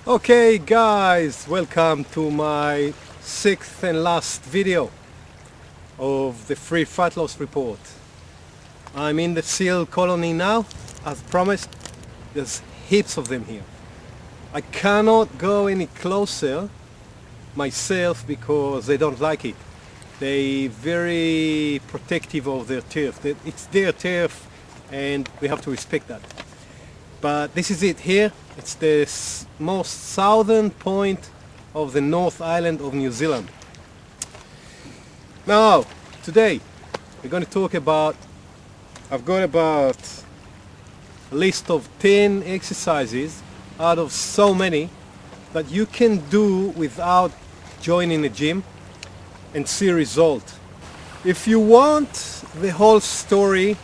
Okay guys, welcome to my sixth and last video of the free fat loss report. I'm in the seal colony now, as promised. There's heaps of them here. I cannot go any closer myself because they don't like it. They're very protective of their turf. It's their turf and we have to respect that. But this is it here. It's the most southern point of the North Island of New Zealand. Now, today we're going to talk about, I've got about a list of 10 exercises out of so many that you can do without joining a gym and see result. If you want the whole story,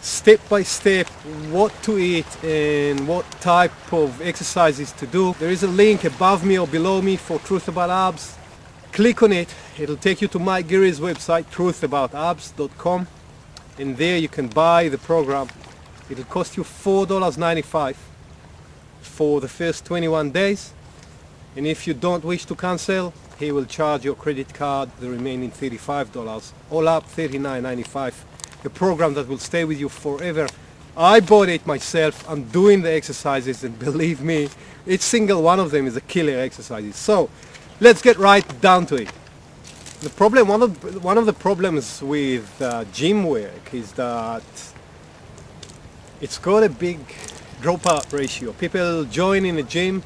step by step, what to eat and what type of exercises to do, there is a link above me or below me for Truth About Abs. Click on it. It'll take you to Mike Geary's website, truthaboutabs.com, and there you can buy the program. It'll cost you $4.95 for the first 21 days, and if you don't wish to cancel, he will charge your credit card the remaining $35, all up $39.95. A program that will stay with you forever. I bought it myself. I'm doing the exercises, and believe me, each single one of them is a killer exercises. So let's get right down to it. The problem, one of the problems with gym work is that it's got a big dropout ratio. People join in a gym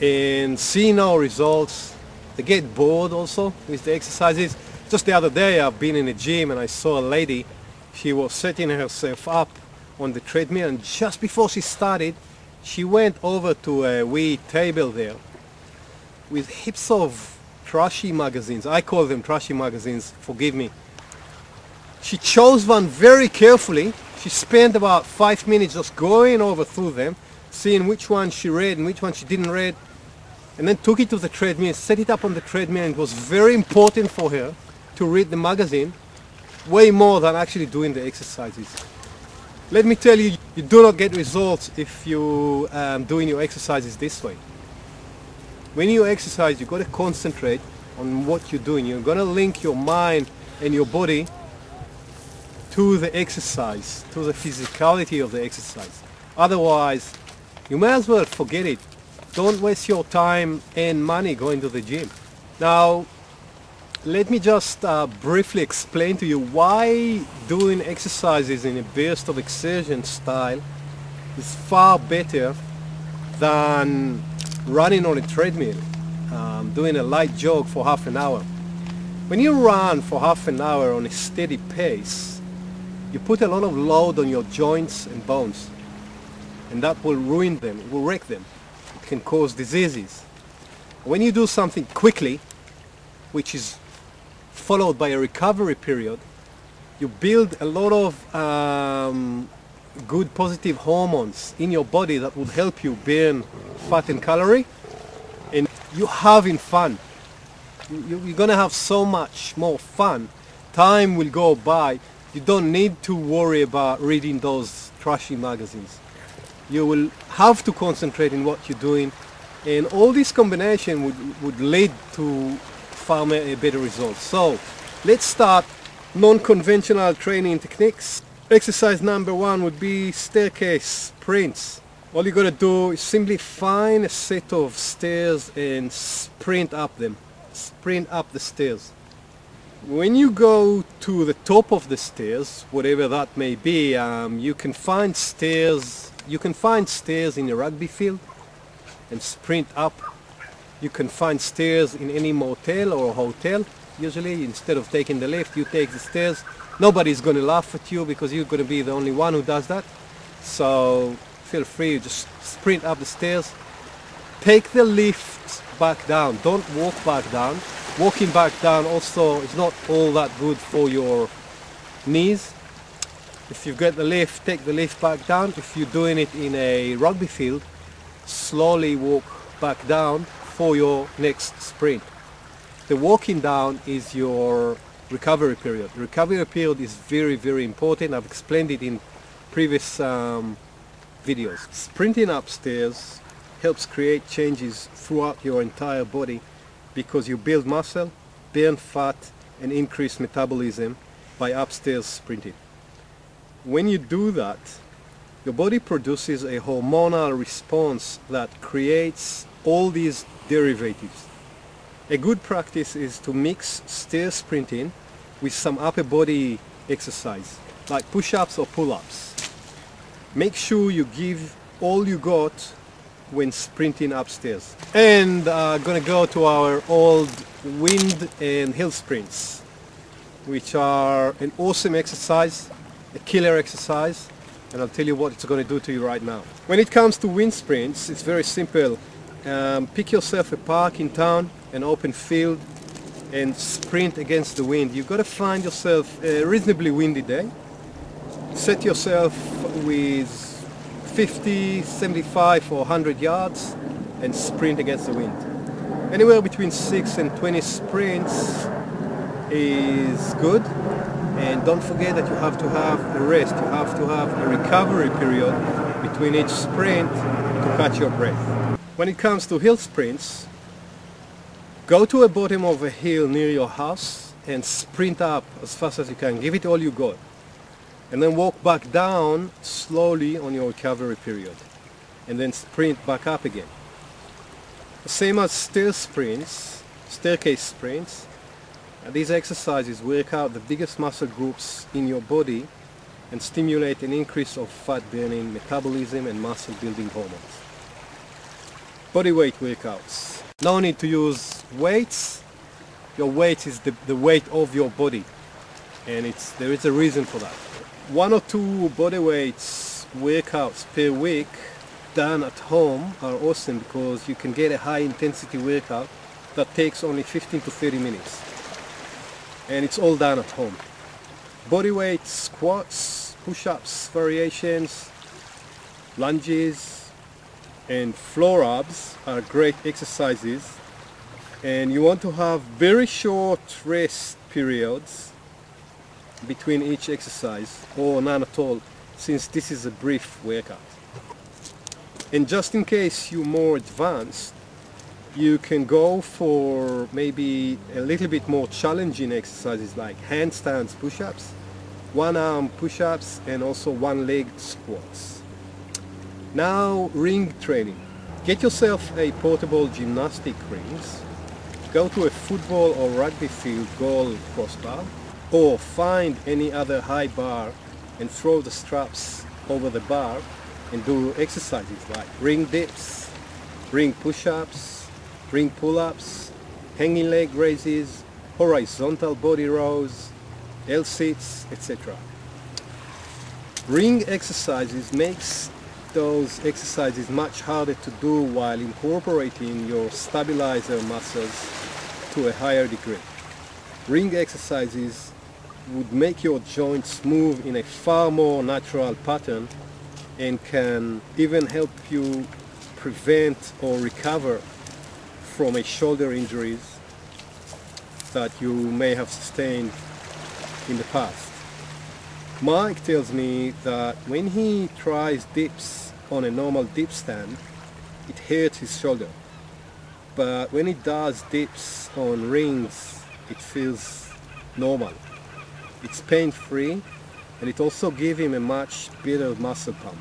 and see no results. They get bored also with the exercises. Just the other day I've been in a gym and I saw a lady. She was setting herself up on the treadmill, and just before she started she went over to a wee table there with heaps of trashy magazines. I call them trashy magazines, forgive me. She chose one very carefully. She spent about 5 minutes just going over through them, seeing which one she read and which one she didn't read, and then took it to the treadmill, set it up on the treadmill, and it was very important for her to read the magazine way more than actually doing the exercises. Let me tell you, you do not get results if you doing your exercises this way. When you exercise, you've got to concentrate on what you're doing. You're going to link your mind and your body to the exercise, to the physicality of the exercise. Otherwise, you may as well forget it. Don't waste your time and money going to the gym. Now, let me just briefly explain to you why doing exercises in a burst of exertion style is far better than running on a treadmill, doing a light jog for half an hour. When you run for half an hour on a steady pace, you put a lot of load on your joints and bones, and that will ruin them, it will wreck them. It can cause diseases. When you do something quickly, which is followed by a recovery period, you build a lot of good positive hormones in your body that will help you burn fat and calorie, and you're having fun. You're gonna have so much more fun. Time will go by. You don't need to worry about reading those trashy magazines. You will have to concentrate in what you're doing, and all this combination would lead to far better results. So let's start non-conventional training techniques. Exercise number one would be staircase sprints. All you gotta do is simply find a set of stairs and sprint up them. Sprint up the stairs. When you go to the top of the stairs, whatever that may be, you can find stairs. You can find stairs in a rugby field and sprint up. You can find stairs in any motel or hotel. Usually, instead of taking the lift, you take the stairs. Nobody's going to laugh at you because you're going to be the only one who does that. So feel free to just sprint up the stairs. Take the lift back down. Don't walk back down. Walking back down also is not all that good for your knees. If you've got the lift, take the lift back down. If you're doing it in a rugby field, slowly walk back down for your next sprint. The walking down is your recovery period. The recovery period is very, very important. I've explained it in previous videos. Sprinting upstairs helps create changes throughout your entire body because you build muscle, burn fat, and increase metabolism by upstairs sprinting. When you do that, your body produces a hormonal response that creates all these derivatives. A good practice is to mix stair sprinting with some upper body exercise, like push-ups or pull-ups. Make sure you give all you got when sprinting upstairs. And gonna go to our old wind and hill sprints, which are an awesome exercise, a killer exercise, and I'll tell you what it's going to do to you right now. When it comes to wind sprints, it's very simple. Pick yourself a park in town, an open field, and sprint against the wind. You've got to find yourself a reasonably windy day. Set yourself with 50, 75 or 100 yards and sprint against the wind. Anywhere between 6 and 20 sprints is good. And don't forget that you have to have a rest, you have to have a recovery period between each sprint to catch your breath. When it comes to hill sprints, go to the bottom of a hill near your house and sprint up as fast as you can. Give it all you got. And then walk back down slowly on your recovery period. And then sprint back up again. Same as staircase sprints. These exercises work out the biggest muscle groups in your body and stimulate an increase of fat burning, metabolism and muscle building hormones. Body weight workouts. No need to use weights. Your weight is the weight of your body, and there is a reason for that. 1 or 2 body weights workouts per week done at home are awesome because you can get a high intensity workout that takes only 15 to 30 minutes. And it's all done at home. Bodyweight squats, push-ups, variations, lunges, and floor abs are great exercises. And you want to have very short rest periods between each exercise, or none at all, since this is a brief workout. And just in case you're more advanced, you can go for maybe a little bit more challenging exercises like handstands push-ups, one-arm push-ups, and also one-legged squats. Now, ring training. Get yourself a portable gymnastic rings. Go to a football or rugby field goal crossbar, or find any other high bar and throw the straps over the bar and do exercises like ring dips, ring push-ups, ring pull-ups, hanging leg raises, horizontal body rows, L-sits, etc. Ring exercises makes those exercises much harder to do while incorporating your stabilizer muscles to a higher degree. Ring exercises would make your joints move in a far more natural pattern and can even help you prevent or recover from a shoulder injuries that you may have sustained in the past. Mike tells me that when he tries dips on a normal dip stand, it hurts his shoulder. But when he does dips on rings, it feels normal. It's pain-free, and it also gives him a much better muscle pump.